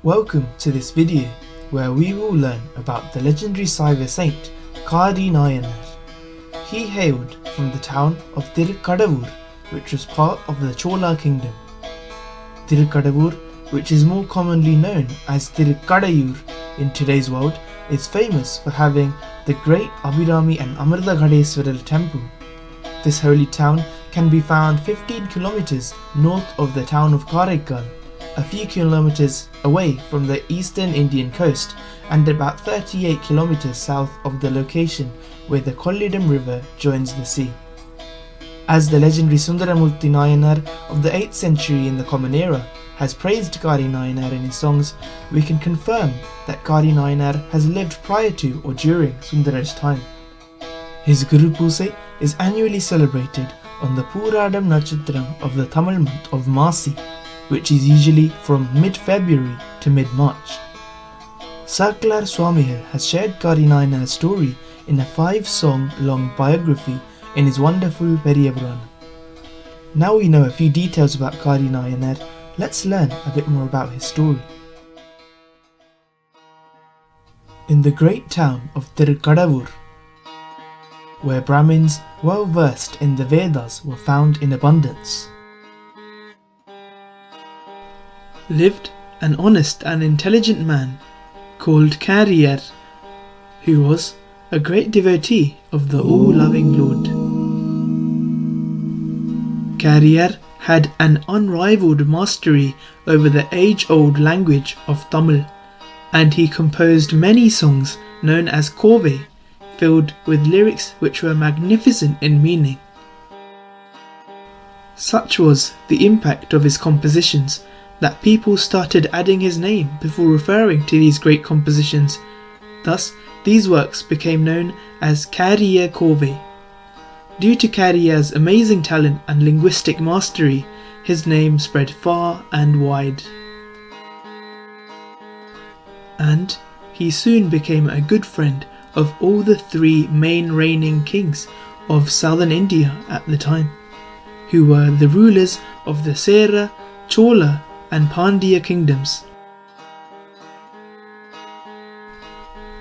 Welcome to this video where we will learn about the legendary Saiva Saint Kaari Nayanar. He hailed from the town of Thurkkadaas, which was part of the Chola kingdom. Thurkkadaas, which is more commonly known as Thirukkadayur in today's world, is famous for having the great Abhirami and Amarthagadeswarar temple. This holy town can be found 15 kilometers north of the town of Karaikkandan, a few kilometers away from the eastern Indian coast, and about 38 kilometers south of the location where the Kollam river joins the sea. As the legendary Sundaramurthy Nayanar of the 8th century in the Common Era has praised Kaari Nayanar in his songs, we can confirm that Kaari Nayanar has lived prior to or during Sundarar's time. His Guru Puja is annually celebrated on the Pooradam Natchatram of the Tamil month of Masi, which is usually from mid-February to mid-March. Sekkizhar Swamigal has shared Kaari Nayanar's story in a 5-song long biography in his wonderful Periya Puranam. Now we know a few details about Kaari Nayanar, let's learn a bit more about his story. In the great town of Thurkkadaas, where Brahmins well versed in the Vedas were found in abundance, lived an honest and intelligent man called Kaari, who was a great devotee of the all-loving Lord. Kaari had an unrivaled mastery over the age-old language of Tamil, and he composed many songs known as Kove, filled with lyrics which were magnificent in meaning. Such was the impact of his compositions that people started adding his name before referring to these great compositions. Thus, these works became known as Kaari Kove. Due to Kaari's amazing talent and linguistic mastery, his name spread far and wide. And he soon became a good friend of all the 3 main reigning kings of southern India at the time, who were the rulers of the Sera, Chola and Pandya kingdoms.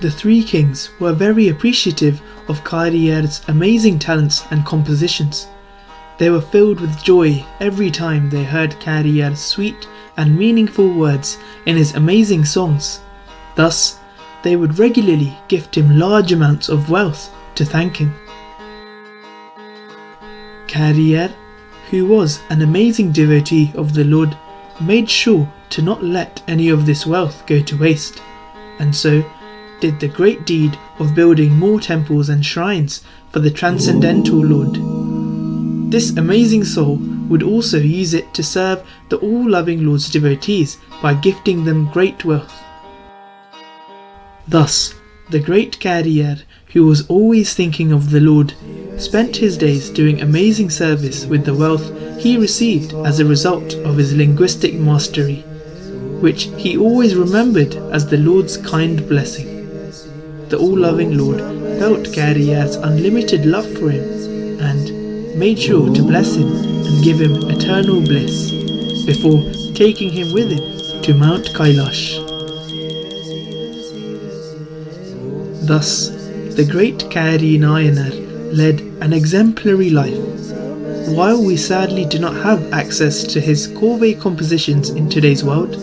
The 3 kings were very appreciative of Kaari's amazing talents and compositions. They were filled with joy every time they heard Kaari's sweet and meaningful words in his amazing songs. Thus, they would regularly gift him large amounts of wealth to thank him. Kaari, who was an amazing devotee of the Lord, made sure to not let any of this wealth go to waste, and so did the great deed of building more temples and shrines for the transcendental Lord. This amazing soul would also use it to serve the all-loving Lord's devotees by gifting them great wealth. Thus, the great Kaari, who was always thinking of the Lord, spent his days doing amazing service with the wealth he received as a result of his linguistic mastery, which he always remembered as the Lord's kind blessing. The all-loving Lord felt Kaari's unlimited love for him and made sure to bless him and give him eternal bliss before taking him with him to Mount Kailash. Thus, the great Kaari Nayanar led an exemplary life. While we sadly do not have access to his Kove compositions in today's world,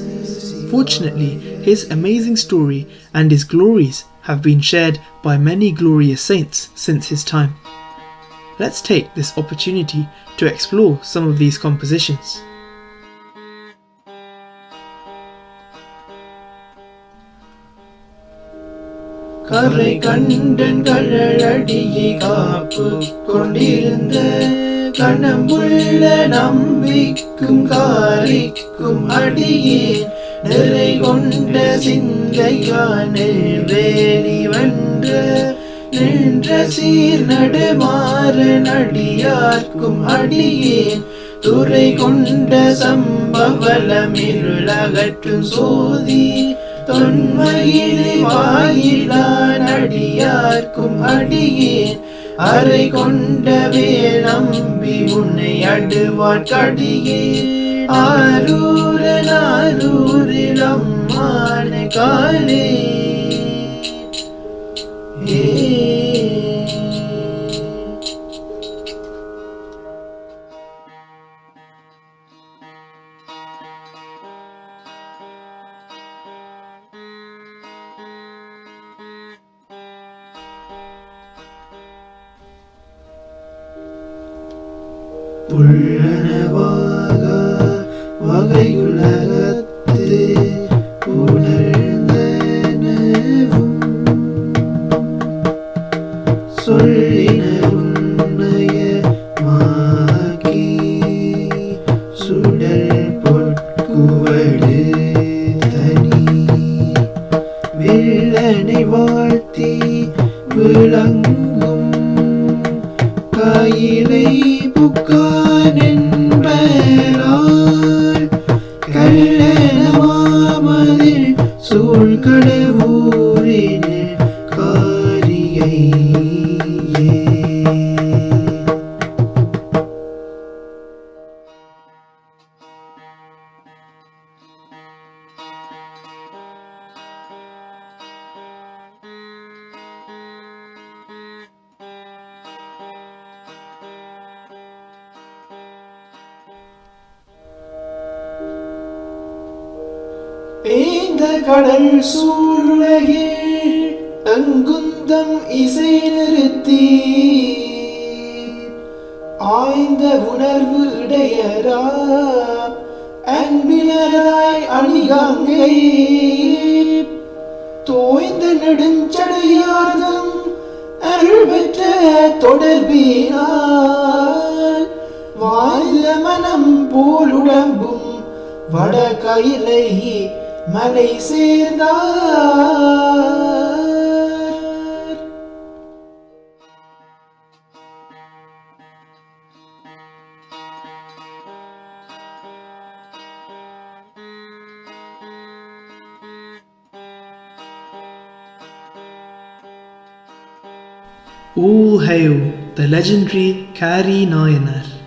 fortunately his amazing story and his glories have been shared by many glorious saints since his time. Let's take this opportunity to explore some of these compositions. Karaikkandan கழலடியை காப்பு கொண்டிருந்த கணம்புள்ள நம்பிக்கும் காரிக்கும் அடியேன் நிறை கொண்ட சிந்தையானில் வேலி வென்ற நின்ற சீர் நடுமாற நடியார்க்கும் அடியேன் துறை கொண்ட சம்பவலமிருளகற்றும் சோதி தொன்மையிலே வாயிலான் அடியார்க்கும் அடியேன் அறை கொண்டவே நம்பி உன்னை அடுவார்க்கடியே ஆரூரில் அம்மா காலே புல்லன வாகா வகையுலகத்து உணர்ந்தனவும் சொல்லினர் உண்மையமாக்கி சுடர் பொற்குவடு தனி வில்லனை வாழ்த்தி விளங்கும் காயிலை புக்கான் என்பரால் கள்ளனமாமதில் சூழ்கடவூரின் காரியை ஏந்த கடல் சூழுலகில் அங்குந்தம் இசை நிறுத்தி ஆய்ந்த உணர்வு இடையரா அன்பினராய் அணிகாங்கை தோய்ந்த நெடுஞ்சடையார்தம் அருள் பெற்ற தொடர்பினால் வாழ்ந்த மனம் போல் உடம்பும் வட கையிலை மலை சேர்ந்தார். All hail the legendary Kaari Nayanar.